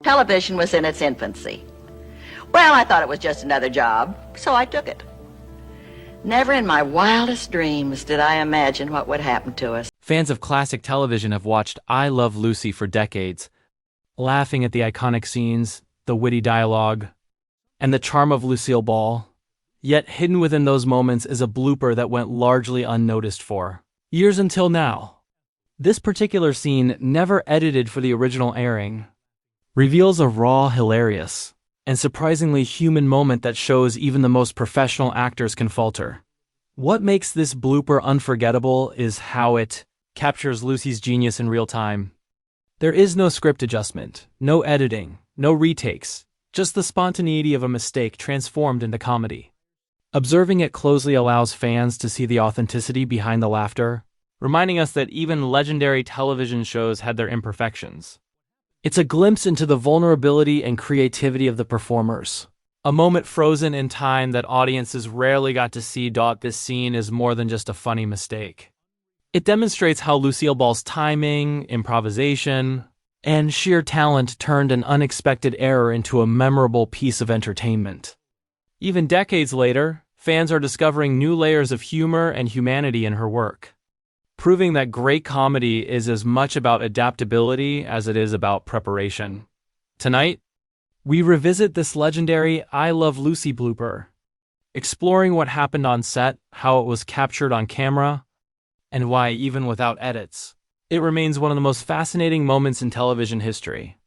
Television was in its infancy. Well, I thought it was just another job, so I took it. Never in my wildest dreams did I imagine what would happen to us. Fans of classic television have watched I Love Lucy for decades, laughing at the iconic scenes, the witty dialogue, and the charm of Lucille Ball. Yet hidden within those moments is a blooper that went largely unnoticed for years until now. This particular scene, never edited for the original airing, reveals a raw, hilarious, and surprisingly human moment that shows even the most professional actors can falter. What makes this blooper unforgettable is how it captures Lucy's genius in real time. There is no script adjustment, no editing, no retakes, just the spontaneity of a mistake transformed into comedy. Observing it closely allows fans to see the authenticity behind the laughter, reminding us that even legendary television shows had their imperfections. It's a glimpse into the vulnerability and creativity of the performers. A moment frozen in time that audiences rarely got to see. This scene is more than just a funny mistake. It demonstrates how Lucille Ball's timing, improvisation, and sheer talent turned an unexpected error into a memorable piece of entertainment. Even decades later, fans are discovering new layers of humor and humanity in her work, proving that great comedy is as much about adaptability as it is about preparation. Tonight, we revisit this legendary I Love Lucy blooper, exploring what happened on set, how it was captured on camera, and why, even without edits, it remains one of the most fascinating moments in television history.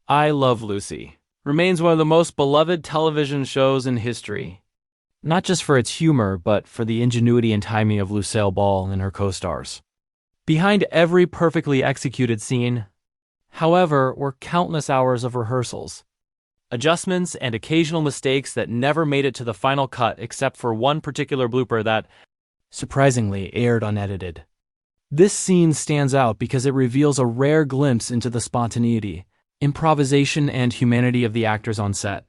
I Love Lucy remains one of the most beloved television shows in history, not just for its humor, but for the ingenuity and timing of Lucille Ball and her co-stars. Behind every perfectly executed scene, however, were countless hours of rehearsals, adjustments, and occasional mistakes that never made it to the final cut except for one particular blooper that, surprisingly, aired unedited. This scene stands out because it reveals a rare glimpse into the spontaneity, improvisation, and humanity of the actors on set.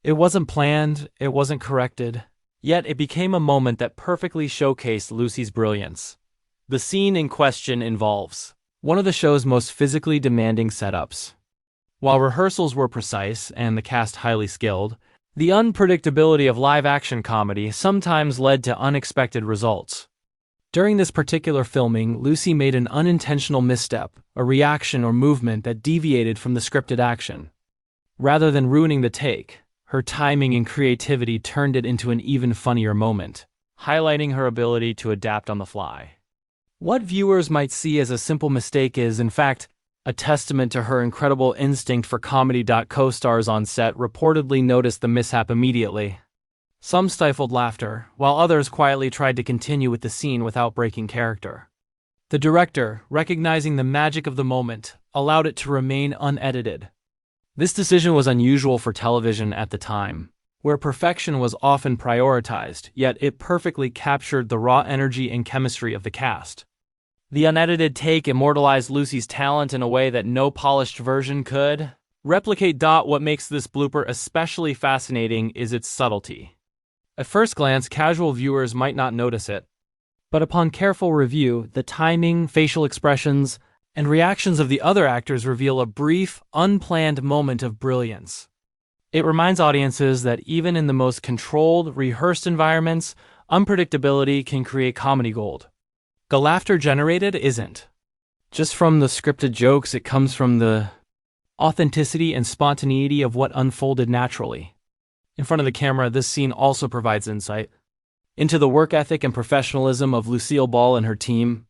It wasn't planned, it wasn't corrected, yet it became a moment that perfectly showcased Lucy's brilliance. The scene in question involves one of the show's most physically demanding setups. While rehearsals were precise and the cast highly skilled, the unpredictability of live-action comedy sometimes led to unexpected results. During this particular filming, Lucy made an unintentional misstep, a reaction or movement that deviated from the scripted action. Rather than ruining the take, her timing and creativity turned it into an even funnier moment, highlighting her ability to adapt on the fly. What viewers might see as a simple mistake is, in fact, a testament to her incredible instinct for comedy. Co-stars on set reportedly noticed the mishap immediately. Some stifled laughter, while others quietly tried to continue with the scene without breaking character. The director, recognizing the magic of the moment, allowed it to remain unedited. This decision was unusual for television at the time, where perfection was often prioritized, yet it perfectly captured the raw energy and chemistry of the cast. The unedited take immortalized Lucy's talent in a way that no polished version could replicate. What makes this blooper especially fascinating is its subtlety. At first glance, casual viewers might not notice it, but upon careful review, the timing, facial expressions, and reactions of the other actors reveal a brief, unplanned moment of brilliance. It reminds audiences that even in the most controlled, rehearsed environments, unpredictability can create comedy gold. The laughter generated isn't just from the scripted jokes, it comes from the authenticity and spontaneity of what unfolded naturally. In front of the camera, this scene also provides insight into the work ethic and professionalism of Lucille Ball and her team.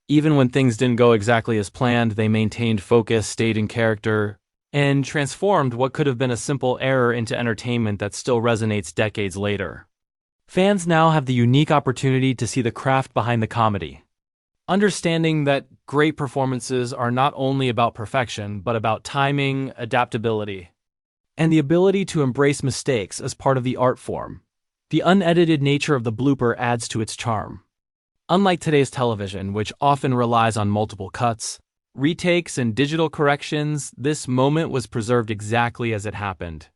Even when things didn't go exactly as planned, they maintained focus, stayed in character, and transformed what could have been a simple error into entertainment that still resonates decades later. Fans now have the unique opportunity to see the craft behind the comedy, understanding that great performances are not only about perfection, but about timing, adaptability, and the ability to embrace mistakes as part of the art form. The unedited nature of the blooper adds to its charm. Unlike today's television, which often relies on multiple cuts, retakes, and digital corrections, this moment was preserved exactly as it happened.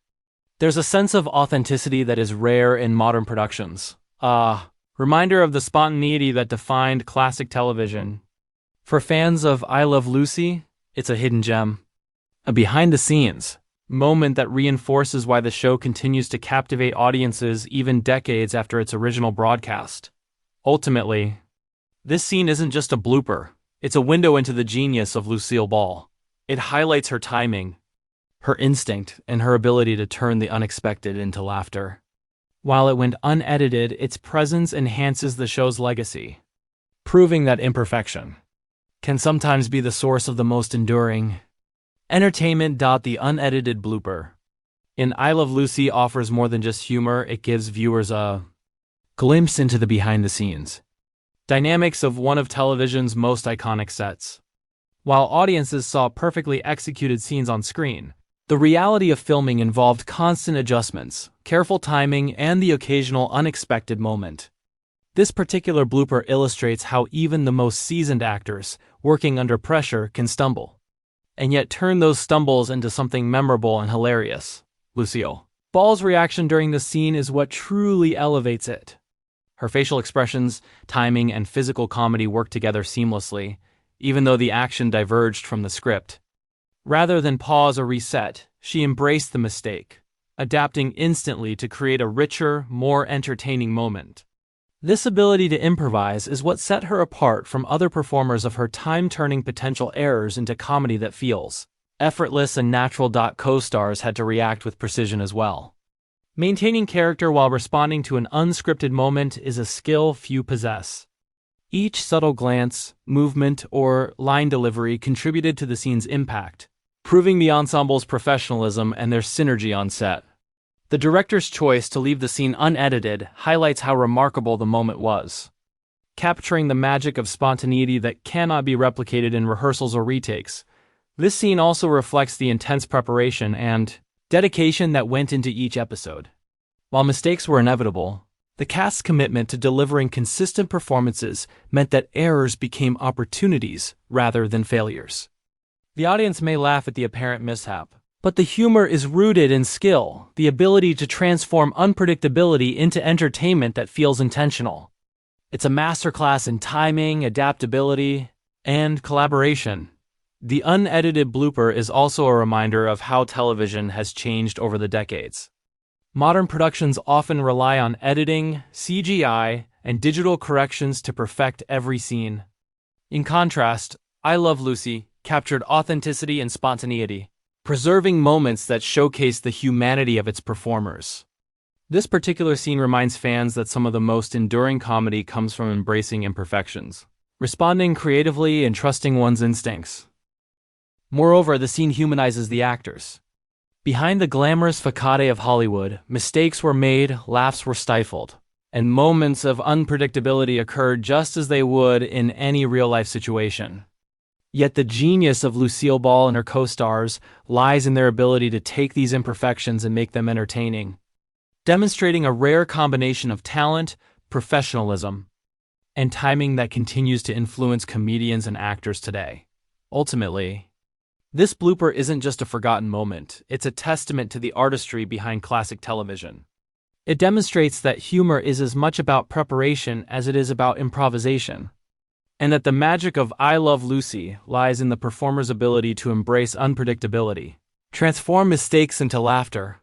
There's a sense of authenticity that is rare in modern productions. Reminder of the spontaneity that defined classic television. For fans of I Love Lucy, it's a hidden gem. A behind-the-scenes, moment that reinforces why the show continues to captivate audiences even decades after its original broadcast. Ultimately, this scene isn't just a blooper, it's a window into the genius of Lucille Ball. It highlights her timing, her instinct, and her ability to turn the unexpected into laughter. While it went unedited, its presence enhances the show's legacy, proving that imperfection can sometimes be the source of the most enduring entertainment. The unedited blooper in I Love Lucy offers more than just humor, it gives viewers a glimpse into the behind-the-scenes dynamics of one of television's most iconic sets. While audiences saw perfectly executed scenes on screen, the reality of filming involved constant adjustments, careful timing, and the occasional unexpected moment. This particular blooper illustrates how even the most seasoned actors, working under pressure, can stumble, and yet turn those stumbles into something memorable and hilarious. Lucille Ball's reaction during the scene is what truly elevates it. Her facial expressions, timing, and physical comedy work together seamlessly, even though the action diverged from the script. Rather than pause or reset, she embraced the mistake, adapting instantly to create a richer, more entertaining moment. This ability to improvise is what set her apart from other performers of her time, turning potential errors into comedy that feels effortless and natural. Co-stars had to react with precision as well. Maintaining character while responding to an unscripted moment is a skill few possess. Each subtle glance, movement, or line delivery contributed to the scene's impact, proving the ensemble's professionalism and their synergy on set. The director's choice to leave the scene unedited highlights how remarkable the moment was, capturing the magic of spontaneity that cannot be replicated in rehearsals or retakes. This scene also reflects the intense preparation and dedication that went into each episode. While mistakes were inevitable, the cast's commitment to delivering consistent performances meant that errors became opportunities rather than failures. The audience may laugh at the apparent mishap, but the humor is rooted in skill, the ability to transform unpredictability into entertainment that feels intentional. It's a masterclass in timing, adaptability, and collaboration. The unedited blooper is also a reminder of how television has changed over the decades. Modern productions often rely on editing, CGI, and digital corrections to perfect every scene. In contrast, I Love Lucy captured authenticity and spontaneity, preserving moments that showcase the humanity of its performers. This particular scene reminds fans that some of the most enduring comedy comes from embracing imperfections, responding creatively, and trusting one's instincts. Moreover, the scene humanizes the actors. Behind the glamorous facade of Hollywood, mistakes were made, laughs were stifled, and moments of unpredictability occurred just as they would in any real-life situation. Yet the genius of Lucille Ball and her co-stars lies in their ability to take these imperfections and make them entertaining, demonstrating a rare combination of talent, professionalism, and timing that continues to influence comedians and actors today. Ultimately, this blooper isn't just a forgotten moment, it's a testament to the artistry behind classic television. It demonstrates that humor is as much about preparation as it is about improvisation, and that the magic of I Love Lucy lies in the performer's ability to embrace unpredictability, transform mistakes into laughter,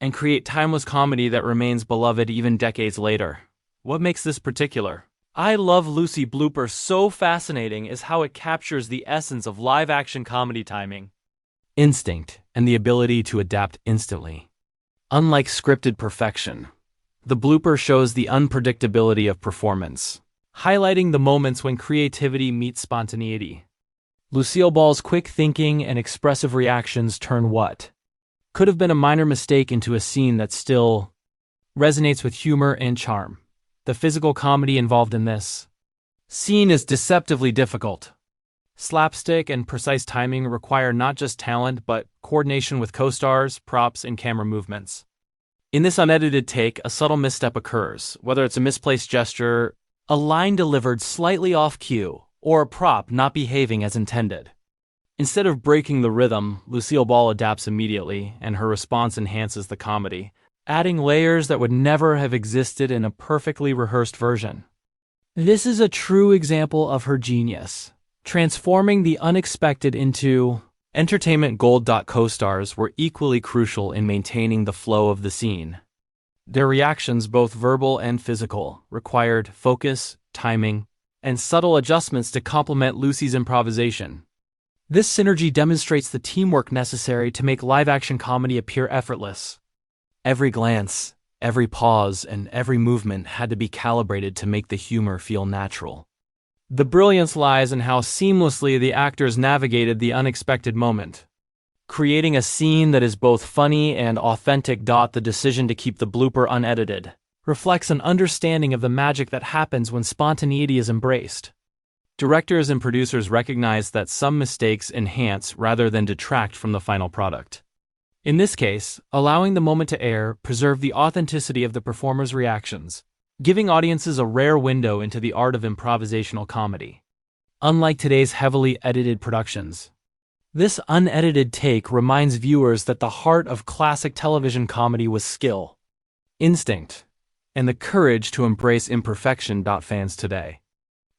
and create timeless comedy that remains beloved even decades later. What makes this particular I Love Lucy blooper so fascinating is how it captures the essence of live-action comedy: timing, instinct, and the ability to adapt instantly. Unlike scripted perfection, the blooper shows the unpredictability of performance, highlighting the moments when creativity meets spontaneity. Lucille Ball's quick thinking and expressive reactions turn what could have been a minor mistake into a scene that still resonates with humor and charm. The physical comedy involved in this scene is deceptively difficult. Slapstick and precise timing require not just talent but coordination with co-stars, props, and camera movements. In this unedited take, a subtle misstep occurs, whether it's a misplaced gesture, a line delivered slightly off cue, or a prop not behaving as intended. Instead of breaking the rhythm, Lucille Ball adapts immediately, and her response enhances the comedy, adding layers that would never have existed in a perfectly rehearsed version. This is a true example of her genius, transforming the unexpected into Entertainment Gold. Co-stars were equally crucial in maintaining the flow of the scene. Their reactions, both verbal and physical, required focus, timing, and subtle adjustments to complement Lucy's improvisation. This synergy demonstrates the teamwork necessary to make live-action comedy appear effortless. Every glance, every pause, and every movement had to be calibrated to make the humor feel natural. The brilliance lies in how seamlessly the actors navigated the unexpected moment, creating a scene that is both funny and authentic. The decision to keep the blooper unedited reflects an understanding of the magic that happens when spontaneity is embraced. Directors and producers recognize that some mistakes enhance rather than detract from the final product. In this case, allowing the moment to air preserved the authenticity of the performer's reactions, giving audiences a rare window into the art of improvisational comedy. Unlike today's heavily edited productions, this unedited take reminds viewers that the heart of classic television comedy was skill, instinct, and the courage to embrace imperfection. Fans today,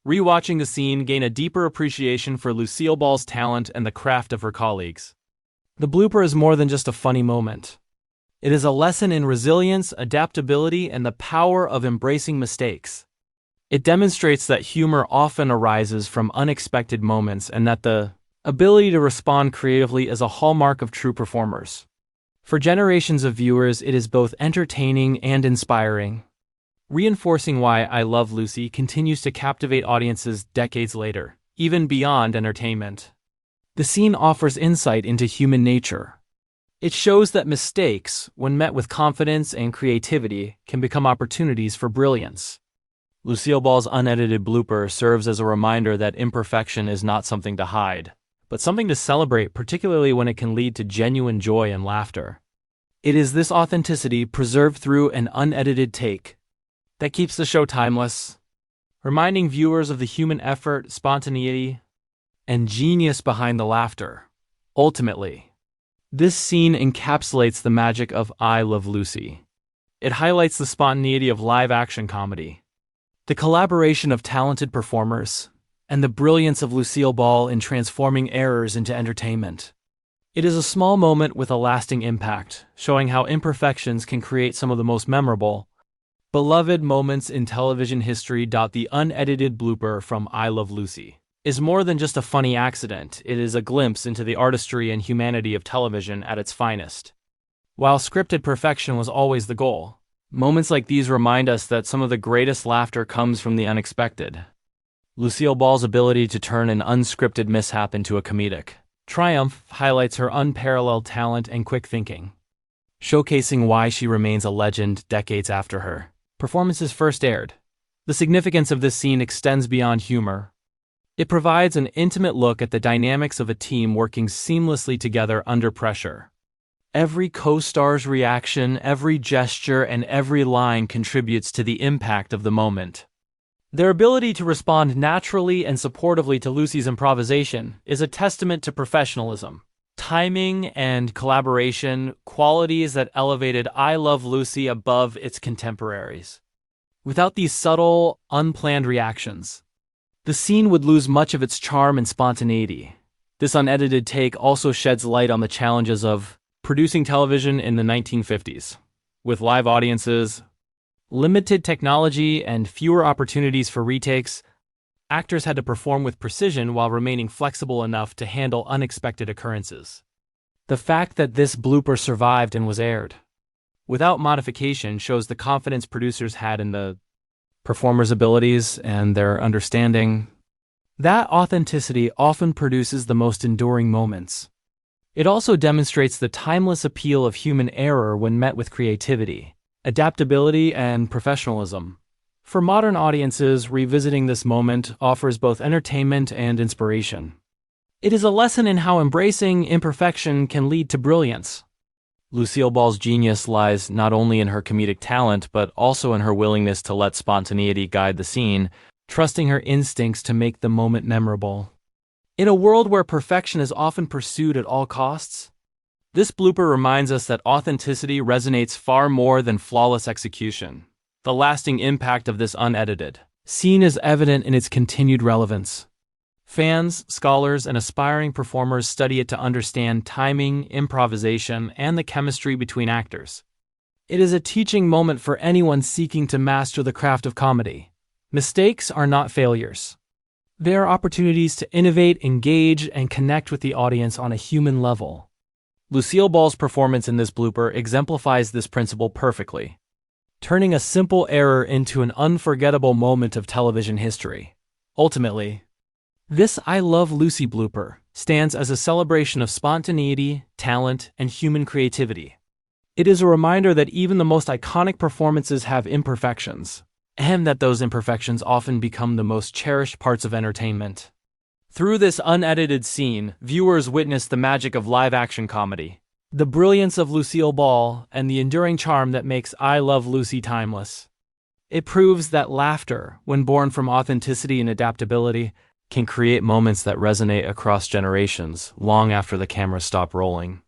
rewatching the scene, gain a deeper appreciation for Lucille Ball's talent and the craft of her colleagues. The blooper is more than just a funny moment. It is a lesson in resilience, adaptability, and the power of embracing mistakes. It demonstrates that humor often arises from unexpected moments and that the ability to respond creatively is a hallmark of true performers. For generations of viewers, it is both entertaining and inspiring, reinforcing why I Love Lucy continues to captivate audiences decades later, even beyond entertainment. The scene offers insight into human nature. It shows that mistakes, when met with confidence and creativity, can become opportunities for brilliance. Lucille Ball's unedited blooper serves as a reminder that imperfection is not something to hide, but something to celebrate, particularly when it can lead to genuine joy and laughter. It is this authenticity, preserved through an unedited take, that keeps the show timeless, reminding viewers of the human effort, spontaneity, and genius behind the laughter. Ultimately, this scene encapsulates the magic of I Love Lucy. It highlights the spontaneity of live-action comedy, the collaboration of talented performers, and the brilliance of Lucille Ball in transforming errors into entertainment. It is a small moment with a lasting impact, showing how imperfections can create some of the most memorable, beloved moments in television history. The unedited blooper from I Love Lucy is more than just a funny accident. It is a glimpse into the artistry and humanity of television at its finest. While scripted perfection was always the goal, moments like these remind us that some of the greatest laughter comes from the unexpected. Lucille Ball's ability to turn an unscripted mishap into a comedic triumph highlights her unparalleled talent and quick thinking, showcasing why she remains a legend decades after her performances first aired. The significance of this scene extends beyond humor. It provides an intimate look at the dynamics of a team working seamlessly together under pressure. Every co-star's reaction, every gesture, and every line contributes to the impact of the moment. Their ability to respond naturally and supportively to Lucy's improvisation is a testament to professionalism, timing, and collaboration, qualities that elevated I Love Lucy above its contemporaries. Without these subtle, unplanned reactions, the scene would lose much of its charm and spontaneity. This unedited take also sheds light on the challenges of producing television in the 1950s. With live audiences, limited technology, and fewer opportunities for retakes, actors had to perform with precision while remaining flexible enough to handle unexpected occurrences. The fact that this blooper survived and was aired without modification shows the confidence producers had in the performers' abilities and their understanding. That authenticity often produces the most enduring moments. It also demonstrates the timeless appeal of human error when met with creativity, adaptability, and professionalism. For modern audiences, revisiting this moment offers both entertainment and inspiration. It is a lesson in how embracing imperfection can lead to brilliance. Lucille Ball's genius lies not only in her comedic talent, but also in her willingness to let spontaneity guide the scene, trusting her instincts to make the moment memorable. In a world where perfection is often pursued at all costs, this blooper reminds us that authenticity resonates far more than flawless execution. The lasting impact of this unedited scene is evident in its continued relevance. Fans, scholars, and aspiring performers study it to understand timing, improvisation, and the chemistry between actors. It is a teaching moment for anyone seeking to master the craft of comedy. Mistakes are not failures. They are opportunities to innovate, engage, and connect with the audience on a human level. Lucille Ball's performance in this blooper exemplifies this principle perfectly, turning a simple error into an unforgettable moment of television history. Ultimately, this I Love Lucy blooper stands as a celebration of spontaneity, talent, and human creativity. It is a reminder that even the most iconic performances have imperfections, and that those imperfections often become the most cherished parts of entertainment. Through this unedited scene, viewers witness the magic of live-action comedy, the brilliance of Lucille Ball, and the enduring charm that makes I Love Lucy timeless. It proves that laughter, when born from authenticity and adaptability, can create moments that resonate across generations long after the cameras stop rolling.